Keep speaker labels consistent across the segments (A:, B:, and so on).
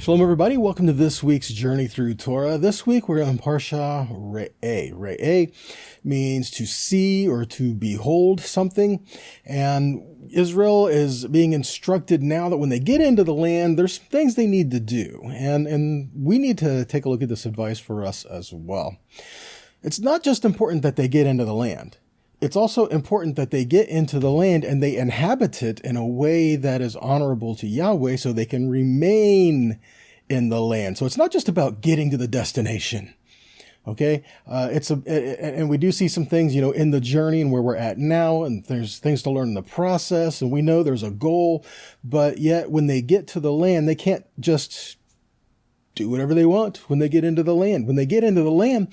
A: Shalom, everybody. Welcome to this week's Journey Through Torah. This week we're on Parsha Reeh. Reeh means to see or to behold something. And Israel is being instructed now that when they get into the land, there's things they need to do. And we need to take a look at this advice for us as well. It's not just important that they get into the land. It's also important that they get into the land and they inhabit it in a way that is honorable to Yahweh so they can remain in the land. So it's not just about getting to the destination. Okay. And we do see some things, in the journey and where we're at now, and there's things to learn in the process, and we know there's a goal, but yet when they get to the land, they can't just do whatever they want when they get into the land. When they get into the land,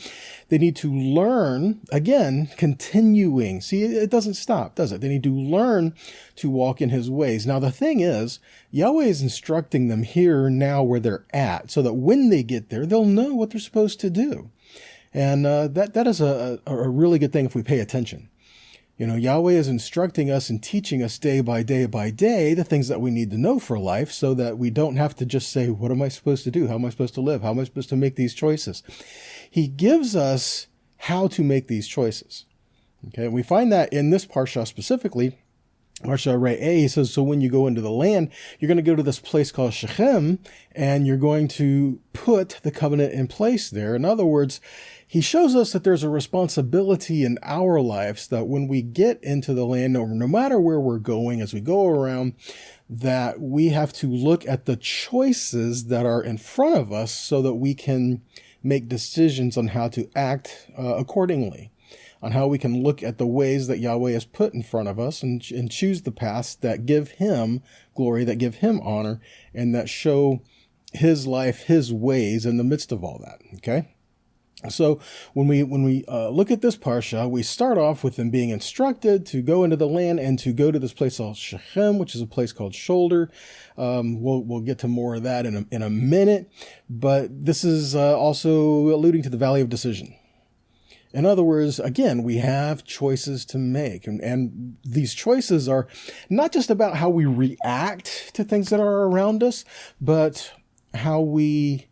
A: they need to learn, again, continuing. See, it doesn't stop, does it? They need to learn to walk in his ways. Now, the thing is, Yahweh is instructing them here now where they're at, so that when they get there, they'll know what they're supposed to do. And that is a really good thing if we pay attention. Yahweh is instructing us and teaching us day by day the things that we need to know for life so that we don't have to just say, what am I supposed to do? How am I supposed to live? How am I supposed to make these choices? He gives us how to make these choices. Okay, and we find that in this Parsha specifically, Parsha Reeh, he says, so when you go into the land, you're going to go to this place called Shechem, and you're going to put the covenant in place there. In other words, he shows us that there's a responsibility in our lives that when we get into the land, no matter where we're going, as we go around, that we have to look at the choices that are in front of us so that we can make decisions on how to act accordingly, on how we can look at the ways that Yahweh has put in front of us and choose the paths that give him glory, that give him honor, and that show his life, his ways in the midst of all that. Okay. So when we look at this Parsha, we start off with them being instructed to go into the land and to go to this place called Shechem, which is a place called shoulder. We'll get to more of that in a minute, but this is also alluding to the valley of decision. In other words, again, we have choices to make, and these choices are not just about how we react to things that are around us, but how we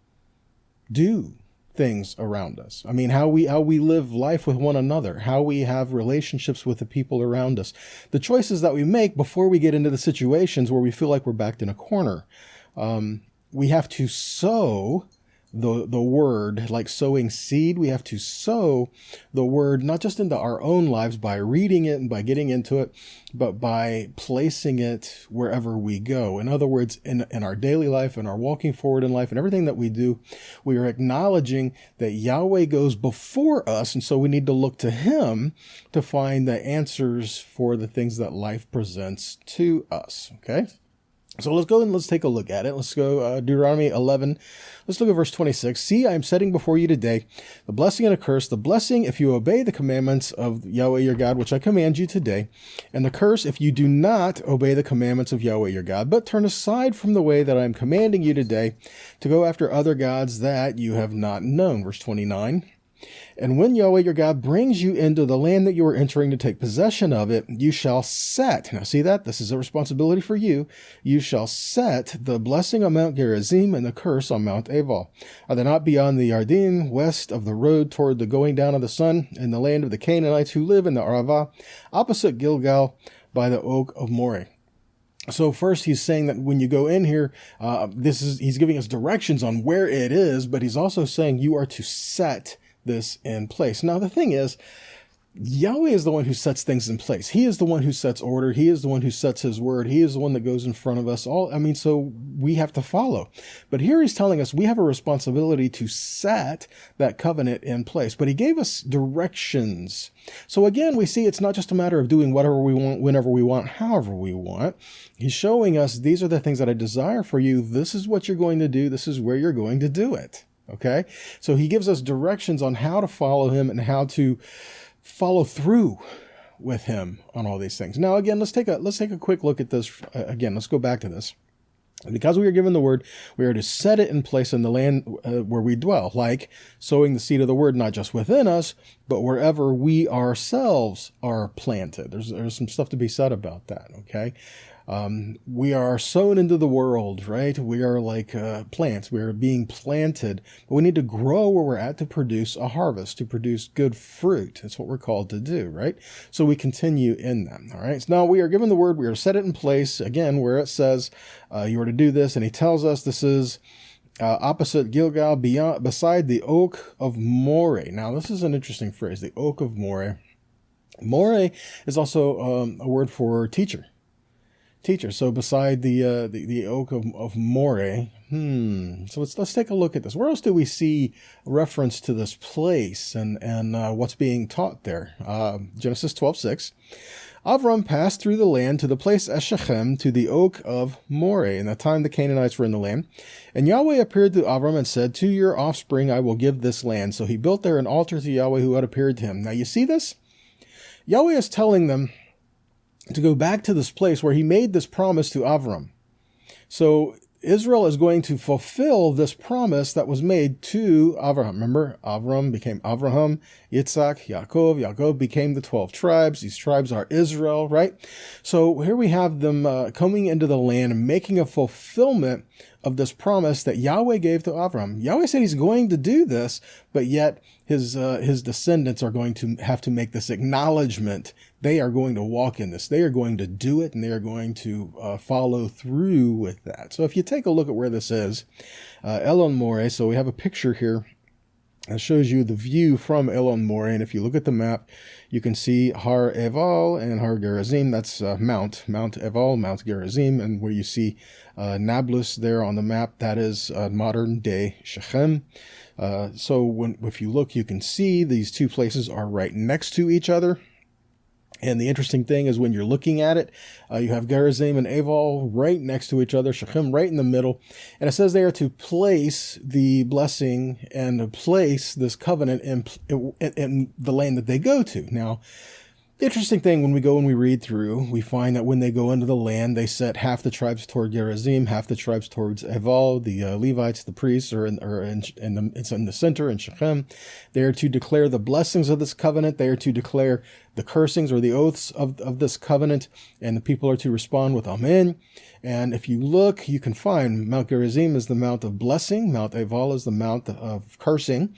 A: do things around us. I mean, how we live life with one another, how we have relationships with the people around us, the choices that we make before we get into the situations where we feel like we're backed in a corner. We have to sow the word, like sowing seed. We have to sow the word, not just into our own lives by reading it and by getting into it, but by placing it wherever we go. In other words, in our daily life and our walking forward in life and everything that we do, we are acknowledging that Yahweh goes before us. And so we need to look to him to find the answers for the things that life presents to us. Okay. So let's go and let's take a look at it. Let's go Deuteronomy 11. Let's look at verse 26. See, I am setting before you today the blessing and a curse. The blessing if you obey the commandments of Yahweh your God, which I command you today. And the curse if you do not obey the commandments of Yahweh your God, but turn aside from the way that I am commanding you today to go after other gods that you have not known. Verse 29. And when Yahweh your God brings you into the land that you are entering to take possession of it, you shall set, now see that? This is a responsibility for you. You shall set the blessing on Mount Gerizim and the curse on Mount Ebal. Are they not beyond the Yarden, west of the road toward the going down of the sun, in the land of the Canaanites who live in the Arava, opposite Gilgal, by the oak of Moreh? So first he's saying that when you go in here, he's giving us directions on where it is, but he's also saying you are to set this in place. Now, the thing is, Yahweh is the one who sets things in place. He is the one who sets order. He is the one who sets his word. He is the one that goes in front of us all. So we have to follow. But here he's telling us we have a responsibility to set that covenant in place. But he gave us directions. So again, we see it's not just a matter of doing whatever we want, whenever we want, however we want. He's showing us these are the things that I desire for you. This is what you're going to do. This is where you're going to do it. Okay, so he gives us directions on how to follow him and how to follow through with him on all these things. Now, again, let's take a quick look at this. Again, let's go back to this. Because we are given the word, we are to set it in place in the land where we dwell, like sowing the seed of the word, not just within us, but wherever we ourselves are planted. There's some stuff to be said about that, okay? We are sown into the world, right? We are like plants. We are being planted, but we need to grow where we're at to produce a harvest, to produce good fruit. That's what we're called to do, right? So we continue in them, all right? So now we are given the word. We are set it in place, again, where it says you are to do this, and he tells us this is opposite Gilgal, beside the oak of Moreh. Now, this is an interesting phrase, the oak of Moreh. Moreh is also a word for teacher. So beside the oak of Moreh. So let's take a look at this. Where else do we see reference to this place and what's being taught there? Genesis 12:6. Avram passed through the land to the place at Shechem, to the oak of Moreh, in the time the Canaanites were in the land. And Yahweh appeared to Avram and said, to your offspring I will give this land. So he built there an altar to Yahweh who had appeared to him. Now you see this? Yahweh is telling them to go back to this place where he made this promise to Avram. So Israel is going to fulfill this promise that was made to Abraham. Remember, Avram became Avraham, Yitzhak, Yaakov. Yaakov became the 12 tribes. These tribes are Israel, right? So here we have them coming into the land and making a fulfillment of this promise that Yahweh gave to Avram. Yahweh said he's going to do this, but yet his descendants are going to have to make this acknowledgement. They are going to walk in this. They are going to do it, and they are going to follow through with that. So if you take a look at where this is, Elon Moreh, so we have a picture here that shows you the view from Elon Moreh, and if you look at the map, you can see Har Eval and Har Gerizim. That's Mount Eval, Mount Gerizim, and where you see Nablus there on the map, that is modern day Shechem. So if you look, you can see these two places are right next to each other. And the interesting thing is when you're looking at it, you have Gerizim and Eval right next to each other, Shechem right in the middle. And it says they are to place the blessing and to place this covenant in the land that they go to. Now, the interesting thing when we go and we read through, we find that when they go into the land, they set half the tribes toward Gerizim, half the tribes towards Eval. The Levites, the priests, it's in the center in Shechem. They are to declare the blessings of this covenant. They are to declare the cursings or the oaths of this covenant, and the people are to respond with Amen. And if you look, you can find Mount Gerizim is the mount of blessing, Mount Eval is the mount of cursing.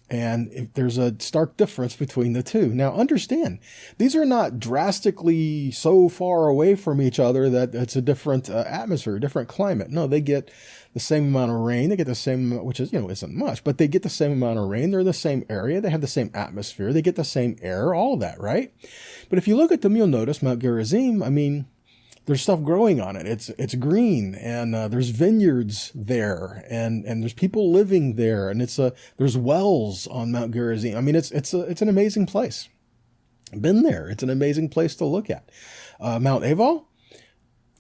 A: And there's a stark difference between the two. Now, understand, these are not drastically so far away from each other that it's a different atmosphere, different climate. No, they get the same amount of rain. They get the same, which is, isn't much, but they get the same amount of rain. They're in the same area. They have the same atmosphere. They get the same air, all that, right? But if you look at them, you'll notice Mount Gerizim, there's stuff growing on it. It's green, and there's vineyards there, and there's people living there, and there's wells on Mount Gerizim. It's an amazing place. Been there. It's an amazing place to look at. Mount Eval,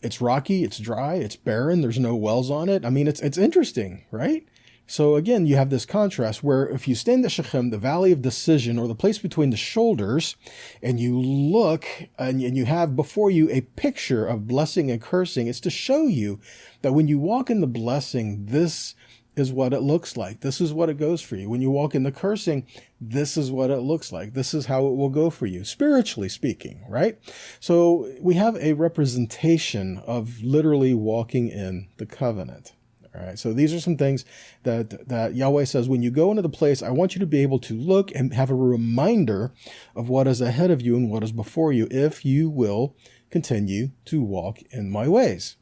A: it's rocky, it's dry, it's barren. There's no wells on it. It's interesting, right? So again, you have this contrast where if you stand at Shechem, the valley of decision, or the place between the shoulders, and you look and you have before you a picture of blessing and cursing, it's to show you that when you walk in the blessing, this is what it looks like. This is what it goes for you. When you walk in the cursing, this is what it looks like. This is how it will go for you, spiritually speaking, right? So we have a representation of literally walking in the covenant. All right, so these are some things that Yahweh says, when you go into the place, I want you to be able to look and have a reminder of what is ahead of you and what is before you, if you will continue to walk in my ways.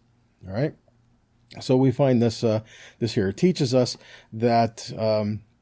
A: All right, so we find this here. It teaches us that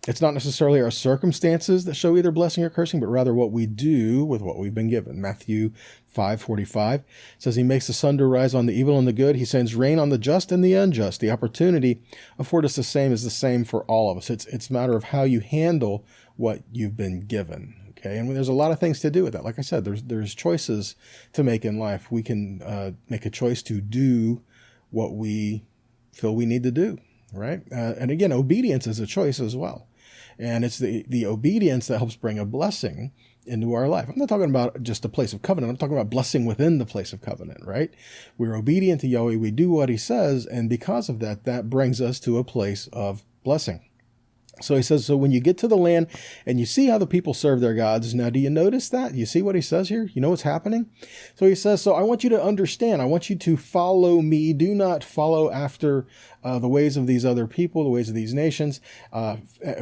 A: it's not necessarily our circumstances that show either blessing or cursing, but rather what we do with what we've been given. Matthew 5:45 says he makes the sun to rise on the evil and the good. He sends rain on the just and the unjust. The opportunity afforded us the same is the same for all of us. It's a matter of how you handle what you've been given. Okay, and there's a lot of things to do with that. Like I said, there's choices to make in life. We can make a choice to do what we feel we need to do, right? And again, obedience is a choice as well. And it's the obedience that helps bring a blessing into our life. I'm not talking about just a place of covenant. I'm talking about blessing within the place of covenant, right? We're obedient to Yahweh. We do what he says. And because of that, that brings us to a place of blessing. So he says, so when you get to the land and you see how the people serve their gods, now do you notice that? You see what he says here? You know what's happening? So he says, so I want you to understand, I want you to follow me. Do not follow after the ways of these other people, the ways of these nations.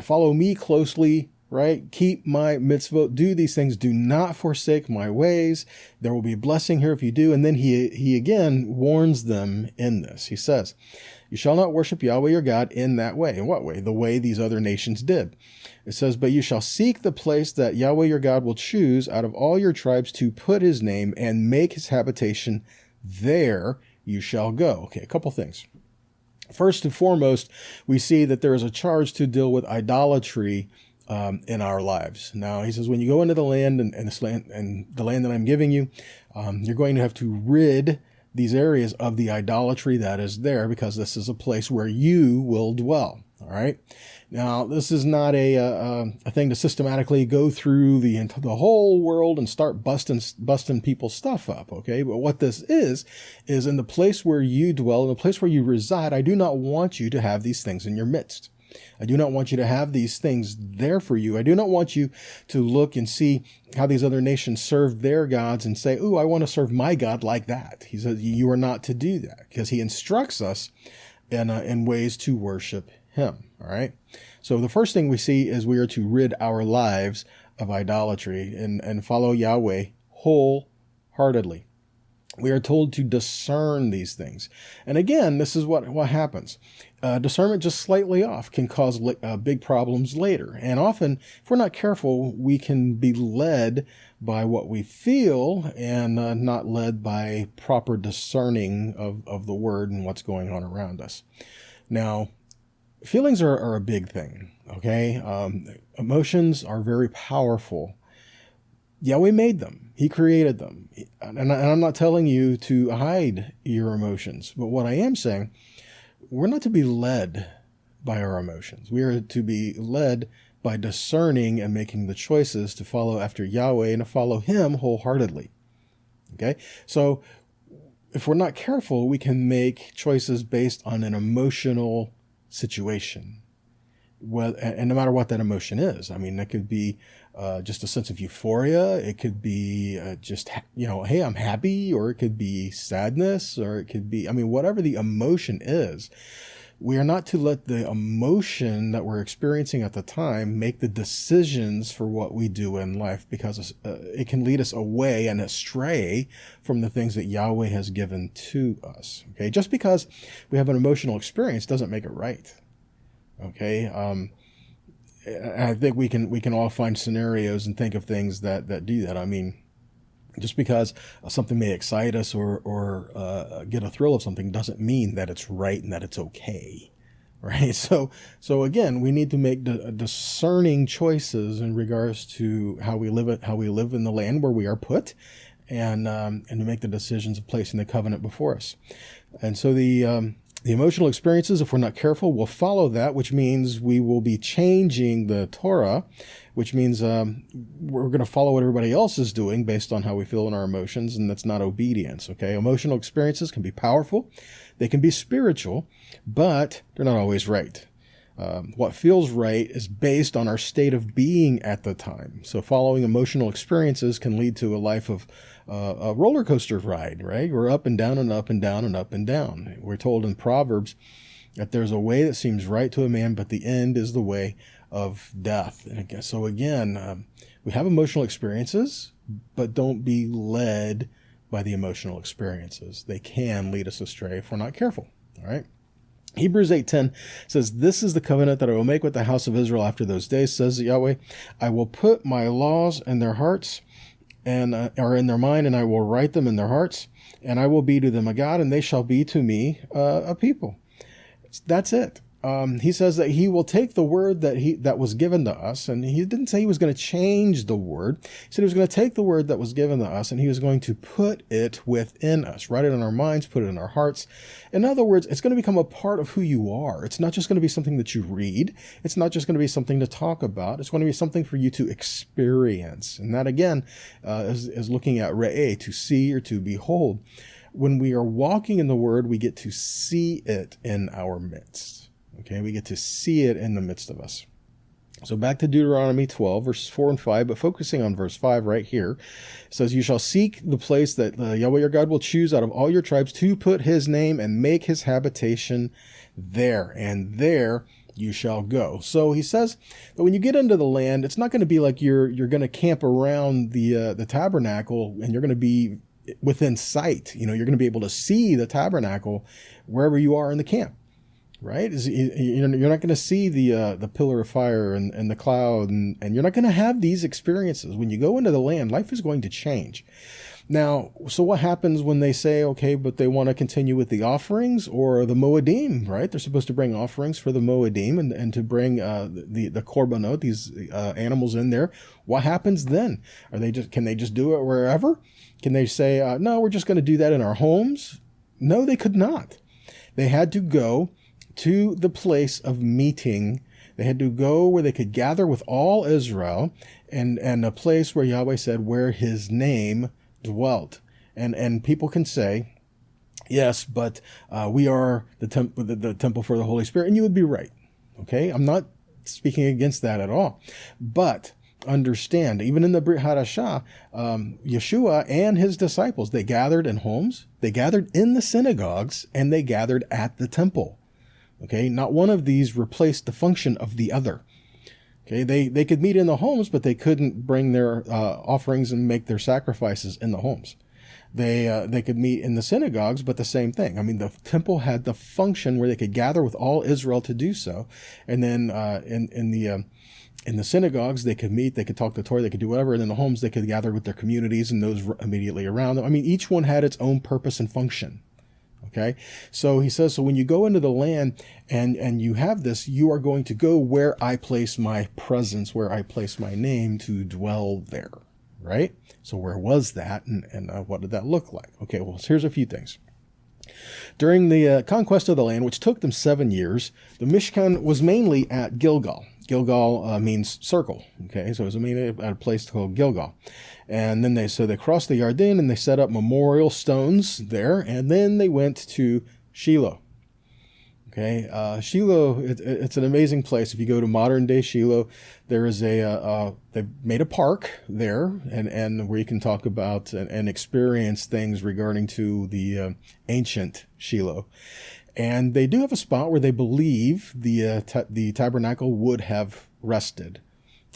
A: Follow me closely, right? Keep my mitzvot, do these things. Do not forsake my ways. There will be a blessing here if you do. And then he again warns them in this. He says, you shall not worship Yahweh your God in that way. In what way? The way these other nations did. It says, but you shall seek the place that Yahweh your God will choose out of all your tribes to put his name and make his habitation. There you shall go. Okay, a couple things. First and foremost, we see that there is a charge to deal with idolatry in our lives. Now, he says, when you go into the land and the land that I'm giving you, you're going to have to rid these areas of the idolatry that is there, because this is a place where you will dwell. All right. Now, this is not a thing to systematically go through the whole world and start busting people's stuff up. Okay. But what this is in the place where you dwell, in the place where you reside, I do not want you to have these things in your midst. I do not want you to have these things there for you. I do not want you to look and see how these other nations serve their gods and say, ooh, I want to serve my God like that. He says you are not to do that, because he instructs us in ways to worship him. All right. So the first thing we see is we are to rid our lives of idolatry and follow Yahweh wholeheartedly. We are told to discern these things. And again, this is what happens. Discernment just slightly off can cause big problems later. And often, if we're not careful, we can be led by what we feel and not led by proper discerning of the word and what's going on around us. Now, feelings are a big thing, okay? Emotions are very powerful. Yahweh made them. He created them. And I'm not telling you to hide your emotions, but what I am saying, we're not to be led by our emotions. We are to be led by discerning and making the choices to follow after Yahweh and to follow him wholeheartedly. Okay? So if we're not careful, we can make choices based on an emotional situation. Well, and no matter what that emotion is, I mean, that could be just a sense of euphoria. It could be just, hey, I'm happy, or it could be sadness, or it could be, whatever the emotion is, we are not to let the emotion that we're experiencing at the time make the decisions for what we do in life, because it can lead us away and astray from the things that Yahweh has given to us. Okay, just because we have an emotional experience doesn't make it right. Okay, I think we can all find scenarios and think of things that do that. I mean, just because something may excite us or get a thrill of something doesn't mean that it's right and that it's okay, right? So again, we need to make discerning choices in regards to how we live in the land where we are put, and to make the decisions of placing the covenant before us. And so the emotional experiences, if we're not careful, will follow that, which means we will be changing the Torah, which means we're going to follow what everybody else is doing based on how we feel in our emotions, and that's not obedience, okay? Emotional experiences can be powerful, they can be spiritual, but they're not always right. What feels right is based on our state of being at the time. So following emotional experiences can lead to a life of a roller coaster ride, right? We're up and down and up and down and up and down. We're told in Proverbs that there's a way that seems right to a man, but the end is the way of death. And so again, we have emotional experiences, but don't be led by the emotional experiences. They can lead us astray if we're not careful, all right? Hebrews 8:10 says, "This is the covenant that I will make with the house of Israel after those days, says Yahweh. I will put my laws in their hearts and are in their mind, and I will write them in their hearts, and I will be to them a God, and they shall be to me a people." That's it. He says that he will take the word that was given to us, and he didn't say he was going to change the word. He said he was going to take the word that was given to us, and he was going to put it within us, write it in our minds, put it in our hearts. In other words, it's going to become a part of who you are. It's not just going to be something that you read. It's not just going to be something to talk about. It's going to be something for you to experience. And that, again, is looking at Reeh, to see or to behold. When we are walking in the word, we get to see it in our midst. Okay, we get to see it in the midst of us. So back to Deuteronomy 12, verses 4 and 5, but focusing on verse 5 right here. It says, "You shall seek the place that Yahweh your God will choose out of all your tribes to put his name and make his habitation there, and there you shall go." So he says that when you get into the land, it's not going to be like you're going to camp around the tabernacle and you're going to be within sight. You're going to be able to see the tabernacle wherever you are in the camp. Right? You're not going to see the pillar of fire and the cloud, and you're not going to have these experiences. When you go into the land, life is going to change. Now, so what happens when they say, okay, but they want to continue with the offerings or the Moedim, right? They're supposed to bring offerings for the Moedim and to bring the korbanot, these animals in there. What happens then? Can they just do it wherever? Can they say, no, we're just going to do that in our homes? No, they could not. They had to go to the place of meeting. They had to go where they could gather with all Israel, and a place where Yahweh said where his name dwelt. And people can say, yes, but we are the temple for the Holy Spirit. And you would be right. Okay? I'm not speaking against that at all. But understand, even in the Brit Hadashah, Yeshua and his disciples, they gathered in homes, they gathered in the synagogues, and they gathered at the temple. Okay, not one of these replaced the function of the other. Okay, they could meet in the homes, but they couldn't bring their offerings and make their sacrifices in the homes. They could meet in the synagogues, but the same thing. I mean, the temple had the function where they could gather with all Israel to do so, and then in the synagogues they could meet, they could talk the Torah, they could do whatever, and in the homes they could gather with their communities and those immediately around them. I mean, each one had its own purpose and function. Okay, so he says, so when you go into the land and you have this, you are going to go where I place my presence, where I place my name to dwell there, right? So where was that, and what did that look like? Okay, well, so here's a few things. During the conquest of the land, which took them 7 years, the Mishkan was mainly at Gilgal. Gilgal means circle. Okay, so it was mainly at a place called Gilgal. And then they crossed the Yarden and they set up memorial stones there, and then they went to Shiloh. Okay, Shiloh, it's an amazing place. If you go to modern day Shiloh, there is they've made a park there, and where you can talk about and experience things regarding to the ancient Shiloh. And they do have a spot where they believe the tabernacle would have rested.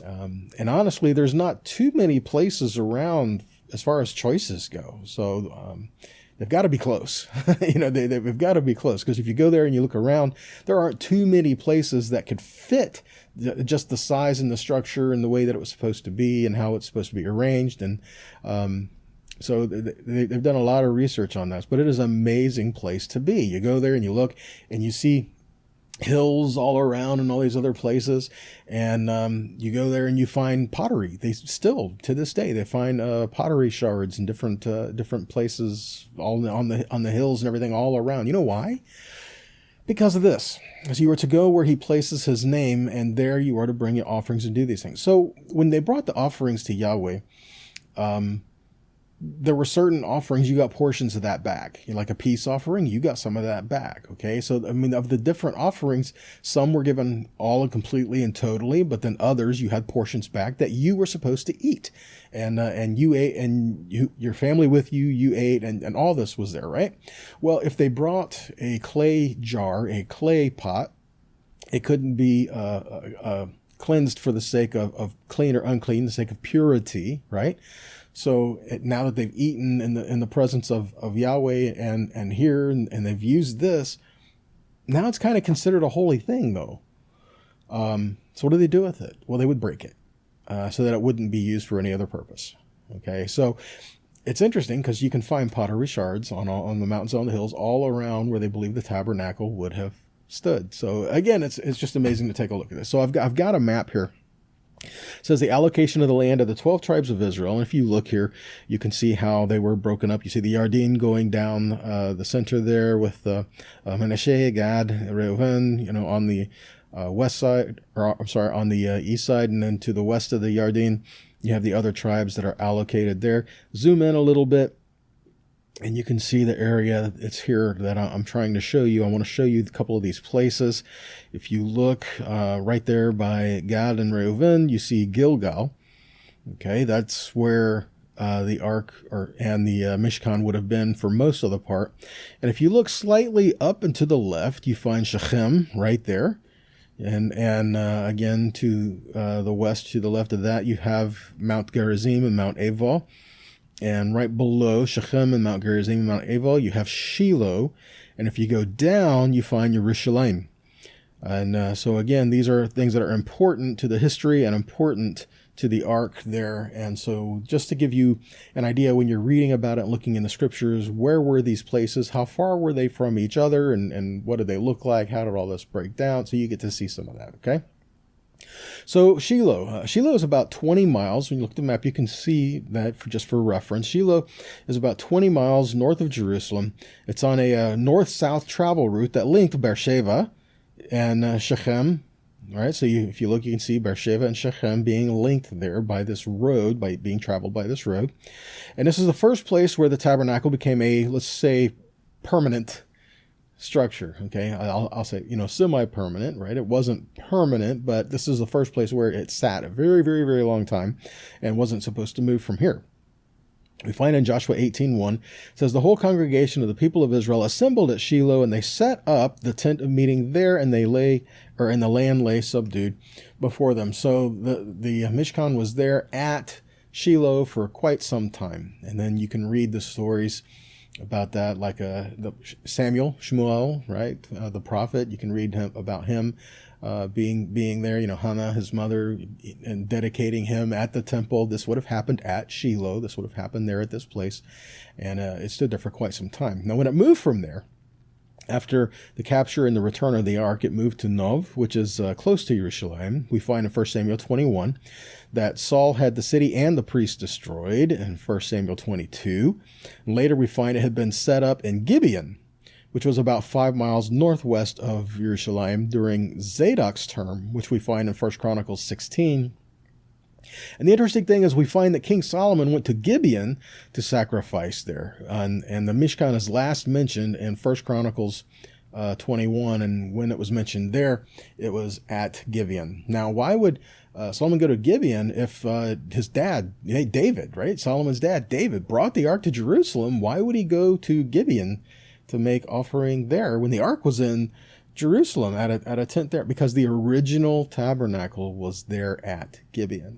A: And honestly, there's not too many places around as far as choices go. So they've got to be close. They've got to be close, because if you go there and you look around, there aren't too many places that could fit just the size and the structure and the way that it was supposed to be and how it's supposed to be arranged. And so they've done a lot of research on this, but it is an amazing place to be. You go there and you look and you see hills all around and all these other places, and you go there and you find pottery. They still, to this day, they find pottery shards in different places, all on the hills and everything all around. You know why? Because of this. As you are to go where he places his name, and there you are to bring your offerings and do these things. So when they brought the offerings to Yahweh, there were certain offerings, you got portions of that back. Like a peace offering, you got some of that back. Okay, so I mean, of the different offerings, some were given all and completely and totally, but then others you had portions back that you were supposed to eat, and you ate, and your family with you ate, and all this was there, right? Well, if they brought a clay jar, a clay pot, it couldn't be cleansed for the sake of clean or unclean, the sake of purity, right? So now that they've eaten in the presence of Yahweh and here, and they've used this, now it's kind of considered a holy thing, though. So what do they do with it? Well, they would break it so that it wouldn't be used for any other purpose. Okay, so it's interesting because you can find pottery shards on the mountains, on the hills, all around where they believe the tabernacle would have stood. So again, it's just amazing to take a look at this. So I've got a map here. It says the allocation of the land of the 12 tribes of Israel. And if you look here, you can see how they were broken up. You see the Yarden going down the center there with Manasseh, Gad, Reuven, on the west side, or I'm sorry, on the east side, and then to the west of the Yarden, you have the other tribes that are allocated there. Zoom in a little bit. And you can see the area it's here that I'm trying to show you. I want to show you a couple of these places. If you look right there by Gad and Reuven, you see Gilgal. Okay, that's where the Ark and the Mishkan would have been for most of the part. And if you look slightly up and to the left, you find Shechem right there. And again, to the west, to the left of that, you have Mount Gerizim and Mount Ebal. And right below Shechem and Mount Gerizim and Mount Ebal, you have Shiloh. And if you go down, you find Yerushalayim. And so again, these are things that are important to the history and important to the Ark there. And so just to give you an idea, when you're reading about it and looking in the scriptures, where were these places? How far were they from each other? And what did they look like? How did all this break down? So you get to see some of that, okay? So Shiloh. Shiloh is about 20 miles. When you look at the map, you can see that just for reference. Shiloh is about 20 miles north of Jerusalem. It's on a north-south travel route that linked Beersheba and Shechem. All right, so if you look, you can see Beersheba and Shechem being linked there by this road, by being traveled by this road. And this is the first place where the tabernacle became a, let's say, permanent structure. Okay, I'll say, semi-permanent, right? It wasn't permanent, but this is the first place where it sat a very, very, very long time and wasn't supposed to move from here. We find in Joshua 18:1, it says, the whole congregation of the people of Israel assembled at Shiloh, and they set up the tent of meeting there, and the land lay subdued before them. So the Mishkan was there at Shiloh for quite some time. And then you can read the stories about that, like the Shmuel, right? The prophet. You can read about him being there. Hannah, his mother, and dedicating him at the temple. This would have happened at Shiloh. This would have happened there at this place, and it stood there for quite some time. Now, when it moved from there, after the capture and the return of the Ark, it moved to Nov, which is close to Jerusalem. We find in 1 Samuel 21 that Saul had the city and the priests destroyed in 1 Samuel 22. And later we find it had been set up in Gibeon, which was about 5 miles northwest of Jerusalem during Zadok's term, which we find in 1 Chronicles 16. And the interesting thing is we find that King Solomon went to Gibeon to sacrifice there. And the Mishkan is last mentioned in 1 Chronicles 21. And when it was mentioned there, it was at Gibeon. Now, why would Solomon go to Gibeon if his dad, David, right? Solomon's dad, David, brought the ark to Jerusalem? Why would he go to Gibeon to make offering there when the ark was in Jerusalem at a tent there? Because the original tabernacle was there at Gibeon.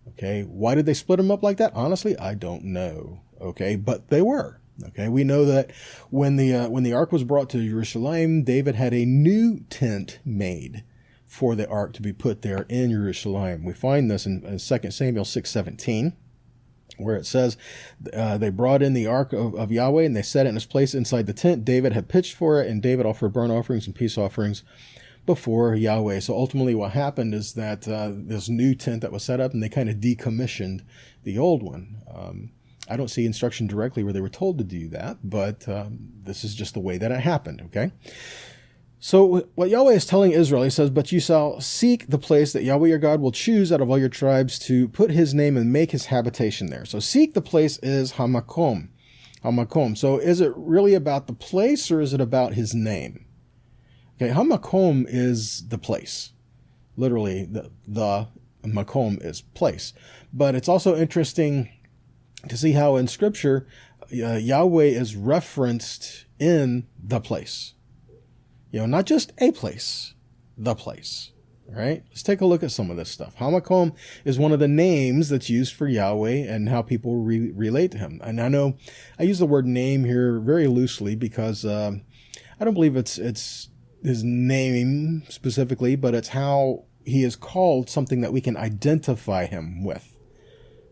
A: Okay, why did they split them up like that? Honestly, I don't know. Okay, but they were. Okay, we know that when the ark was brought to Jerusalem, David had a new tent made for the ark to be put there in Jerusalem. We find this in 2 Samuel 6:17, where it says they brought in the ark of Yahweh and they set it in its place inside the tent. David had pitched for it, and David offered burnt offerings and peace offerings before Yahweh. So ultimately what happened is that this new tent that was set up, and they kind of decommissioned the old one. I don't see instruction directly where they were told to do that, but this is just the way that it happened, okay? So what Yahweh is telling Israel, he says, but you shall seek the place that Yahweh your God will choose out of all your tribes to put his name and make his habitation there. So seek the place is Hamakom. Hamakom. So is it really about the place, or is it about his name? Okay, Hamakom is the place. Literally, the Makom is place. But it's also interesting to see how in Scripture, Yahweh is referenced in the place. Not just a place, the place. Right? Let's take a look at some of this stuff. Hamakom is one of the names that's used for Yahweh and how people relate to him. And I know I use the word name here very loosely because I don't believe it's his name specifically, but it's how he is called, something that we can identify him with.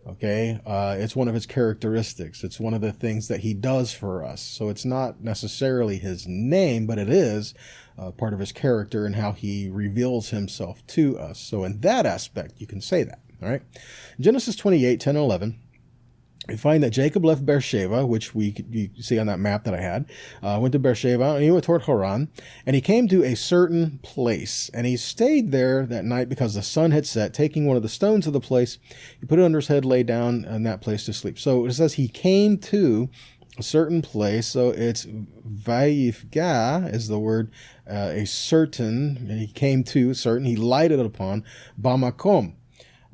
A: Okay, it's one of his characteristics. It's one of the things that he does for us. So it's not necessarily his name, but it is part of his character and how he reveals himself to us. So in that aspect, you can say that. All right. Genesis 28:10 and 11. We find that Jacob left Beersheba, which you see on that map that I had, went to Beersheba, and he went toward Haran, and he came to a certain place, and he stayed there that night because the sun had set. Taking one of the stones of the place, he put it under his head, lay down in that place to sleep. So it says he came to a certain place. So it's vayifga is the word, a certain, and he came to certain, he lighted it upon, bamakom.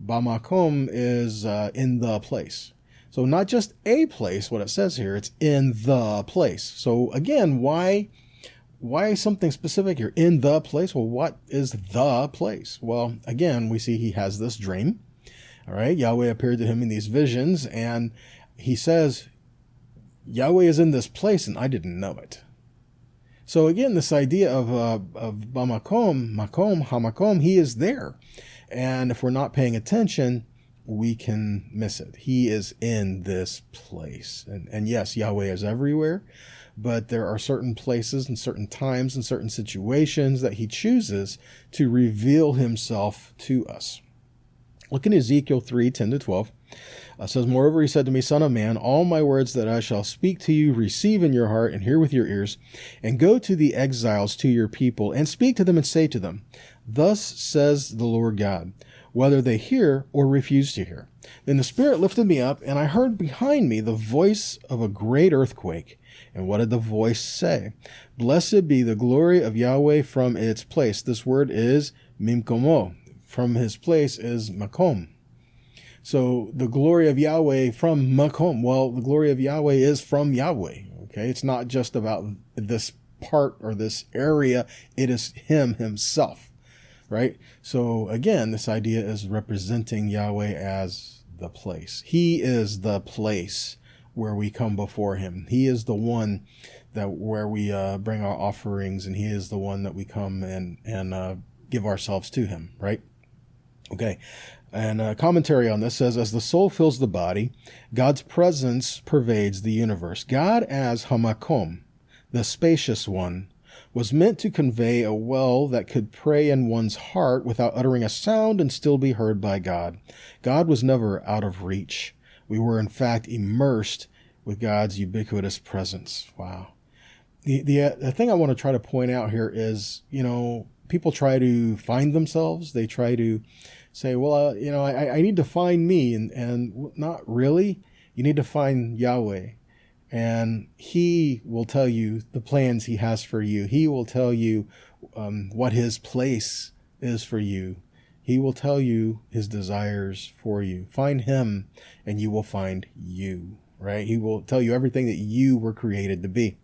A: Bamakom is in the place. So not just a place, what it says here, it's in the place. So again, why something specific here? In the place? Well, what is the place? Well, again, we see he has this dream. All right, Yahweh appeared to him in these visions, and he says, Yahweh is in this place, and I didn't know it. So again, this idea of Bamakom, Makom, Hamakom, he is there. And if we're not paying attention, we can miss it. He is in this place. And yes, Yahweh is everywhere, but there are certain places and certain times and certain situations that he chooses to reveal himself to us. Look in Ezekiel 3:10-12. It says, Moreover, he said to me, Son of man, all my words that I shall speak to you, receive in your heart and hear with your ears, and go to the exiles, to your people, and speak to them and say to them, Thus says the Lord God, whether they hear or refuse to hear. Then the Spirit lifted me up, and I heard behind me the voice of a great earthquake. And what did the voice say? Blessed be the glory of Yahweh from its place. This word is mimkomo. From his place is makom. So the glory of Yahweh from Makom. Well, the glory of Yahweh is from Yahweh. Okay, it's not just about this part or this area. It is him himself, right? So again, this idea is representing Yahweh as the place. He is the place where we come before him. He is the one that where we bring our offerings, and he is the one that we come and give ourselves to him, right? Okay, and commentary on this says, as the soul fills the body, God's presence pervades the universe. God as Hamakom, the spacious one, was meant to convey a well that could pray in one's heart without uttering a sound and still be heard by God. God was never out of reach. We were, in fact, immersed with God's ubiquitous presence. Wow. The thing I want to try to point out here is, people try to find themselves. They try to say, well, I need to find me, and not really. You need to find Yahweh, and he will tell you the plans he has for you. He will tell you what his place is for you. He will tell you his desires for you. Find him, and you will find you, right? He will tell you everything that you were created to be.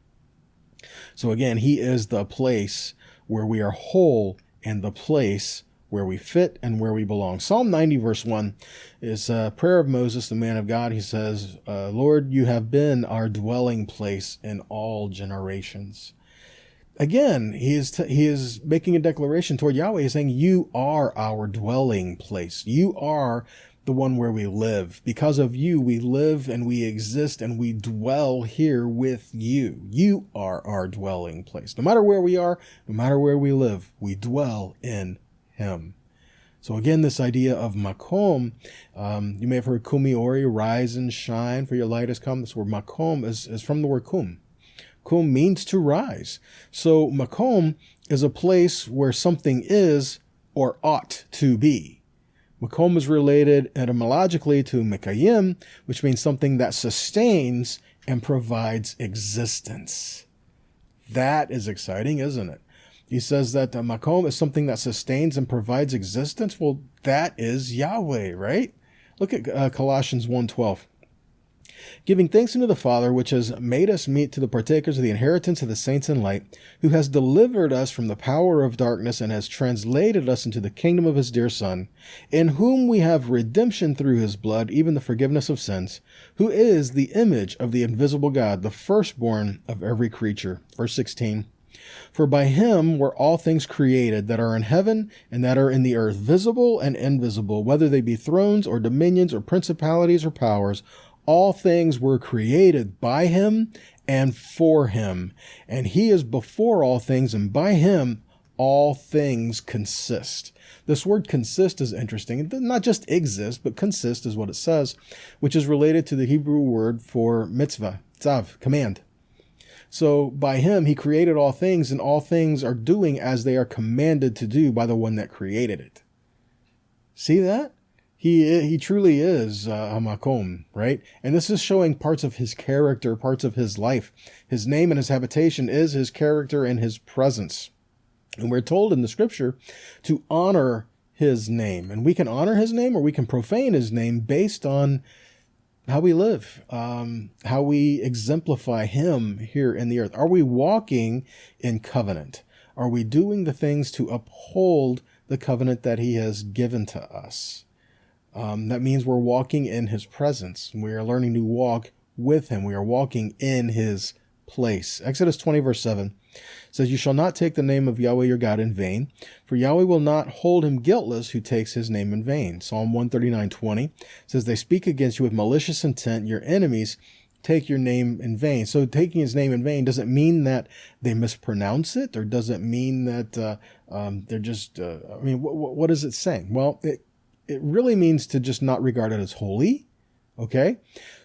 A: So again, he is the place where we are whole and the place where we fit and where we belong. Psalm 90 verse 1 is a prayer of Moses, the man of God. He says, Lord, you have been our dwelling place in all generations. Again, he is making a declaration toward Yahweh. He's saying, you are our dwelling place. You are the one where we live. Because of you, we live and we exist and we dwell here with you. You are our dwelling place. No matter where we are, no matter where we live, we dwell in him. So again, this idea of makom, you may have heard kumi ori, rise and shine, for your light has come. This word makom is from the word kum. Kum means to rise. So makom is a place where something is or ought to be. Makom is related etymologically to mekayim, which means something that sustains and provides existence. That is exciting, isn't it? He says that makom is something that sustains and provides existence. Well, that is Yahweh, right? Look at Colossians 1:12. Giving thanks unto the Father, which has made us meet to the partakers of the inheritance of the saints in light, who has delivered us from the power of darkness and has translated us into the kingdom of his dear Son, in whom we have redemption through his blood, even the forgiveness of sins, who is the image of the invisible God, the firstborn of every creature. Verse 16. For by him were all things created that are in heaven and that are in the earth, visible and invisible, whether they be thrones or dominions or principalities or powers. All things were created by him and for him. And he is before all things, and by him all things consist. This word consist is interesting. It does not just exist, but consist is what it says, which is related to the Hebrew word for mitzvah, tzav, command. So by him, he created all things, and all things are doing as they are commanded to do by the one that created it. See that? He truly is Hamakom, right? And this is showing parts of his character, parts of his life. His name and his habitation is his character and his presence. And we're told in the scripture to honor his name. And we can honor his name or we can profane his name based on how we live, how we exemplify him here in the earth. Are we walking in covenant? Are we doing the things to uphold the covenant that he has given to us? That means we're walking in his presence. We are learning to walk with him. We are walking in his place. Exodus 20 verse 7 says, "You shall not take the name of Yahweh your God in vain, for Yahweh will not hold him guiltless who takes his name in vain." Psalm 139:20 says, "They speak against you with malicious intent. Your enemies take your name in vain." So taking his name in vain doesn't mean that they mispronounce it, or doesn't mean that they're just, what is it saying? Well, it really means to just not regard it as holy, okay?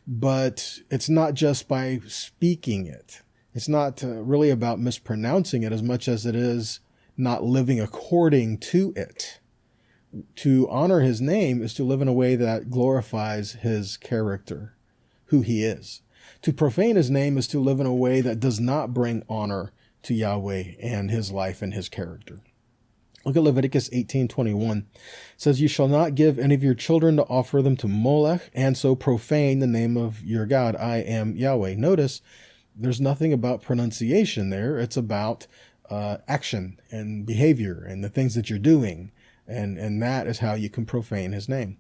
A: But it's not just by speaking it. It's not really about mispronouncing it as much as it is not living according to it. To honor his name is to live in a way that glorifies his character, who he is. To profane his name is to live in a way that does not bring honor to Yahweh and his life and his character. Look at Leviticus 18:21. It says, "You shall not give any of your children to offer them to Molech, and so profane the name of your God. I am Yahweh." Notice there's nothing about pronunciation there. It's about action and behavior and the things that you're doing. And that is how you can profane his name.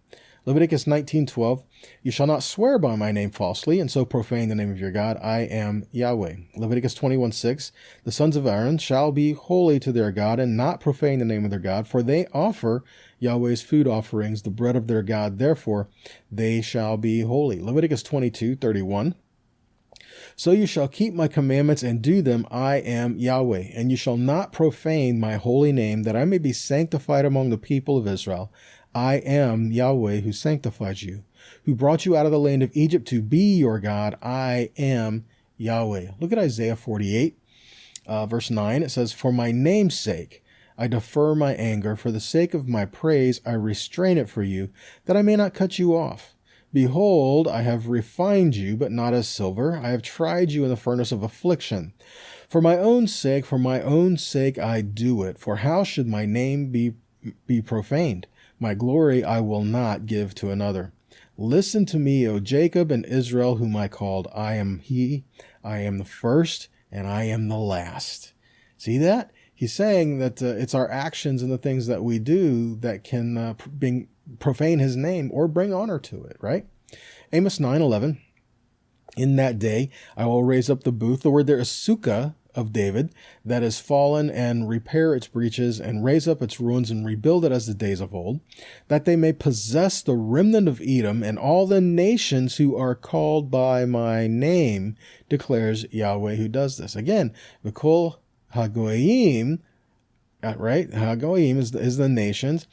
A: Leviticus 19:12, "You shall not swear by my name falsely, and so profane the name of your God. I am Yahweh." Leviticus 21:6, "The sons of Aaron shall be holy to their God, and not profane the name of their God, for they offer Yahweh's food offerings, the bread of their God. Therefore they shall be holy." Leviticus 22:31, "So you shall keep my commandments and do them. I am Yahweh. And you shall not profane my holy name, that I may be sanctified among the people of Israel. I am Yahweh who sanctifies you, who brought you out of the land of Egypt to be your God. I am Yahweh." Look at Isaiah 48, verse 9. It says, "For my name's sake I defer my anger. For the sake of my praise I restrain it for you, that I may not cut you off. Behold, I have refined you, but not as silver. I have tried you in the furnace of affliction. For my own sake I do it. For how should my name be profaned? My glory I will not give to another. Listen to me, O Jacob and Israel, whom I called. I am he, I am the first, and I am the last." See that? He's saying that it's our actions and the things that we do that can profane his name or bring honor to it, right? Amos 9:11, "In that day I will raise up the booth," the word there is sukkah, "of David, that is fallen, and repair its breaches, and raise up its ruins, and rebuild it as the days of old, that they may possess the remnant of Edom, and all the nations who are called by my name, declares Yahweh who does this." Again, V'kol Hagoyim, right? Hagoyim is the nations,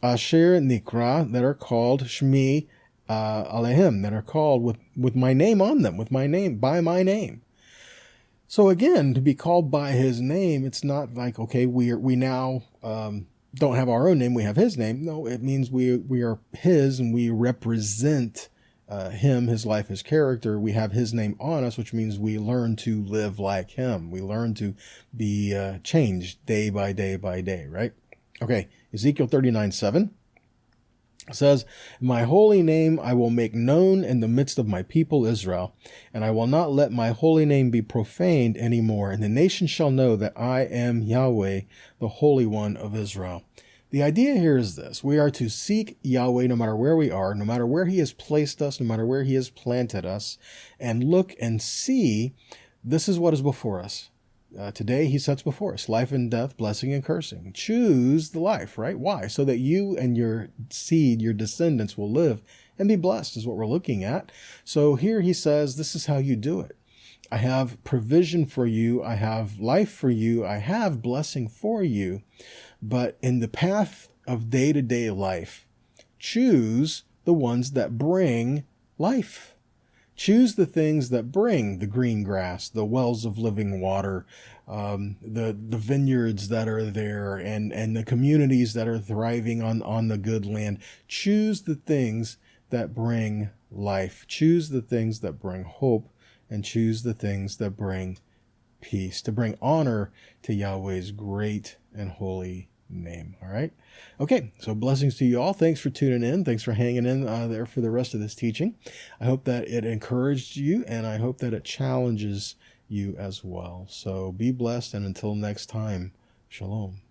A: Asher Nikra, that are called Shmi Alehem, that are called with my name on them, with my name, by my name. So again, to be called by his name, it's not like, okay, we now don't have our own name, we have his name. No, it means we are his, and we represent him, his life, his character. We have his name on us, which means we learn to live like him. We learn to be changed day by day by day, right? Okay, Ezekiel 39:7 says, "My holy name I will make known in the midst of my people Israel, and I will not let my holy name be profaned any more. And the nation shall know that I am Yahweh, the Holy One of Israel." The idea here is this: we are to seek Yahweh no matter where we are, no matter where he has placed us, no matter where he has planted us, and look and see this is what is before us. Today he sets before us life and death, blessing and cursing. Choose the life, right? Why? So that you and your seed, your descendants, will live and be blessed, is what we're looking at. So here he says, this is how you do it. I have provision for you. I have life for you. I have blessing for you. But in the path of day-to-day life, choose the ones that bring life. Choose the things that bring the green grass, the wells of living water, the vineyards that are there, and the communities that are thriving on the good land. Choose the things that bring life. Choose the things that bring hope, and choose the things that bring peace, to bring honor to Yahweh's great and holy name. All right. Okay. So blessings to you all. Thanks for tuning in. Thanks for hanging in there for the rest of this teaching. I hope that it encouraged you, and I hope that it challenges you as well. So be blessed. And until next time, shalom.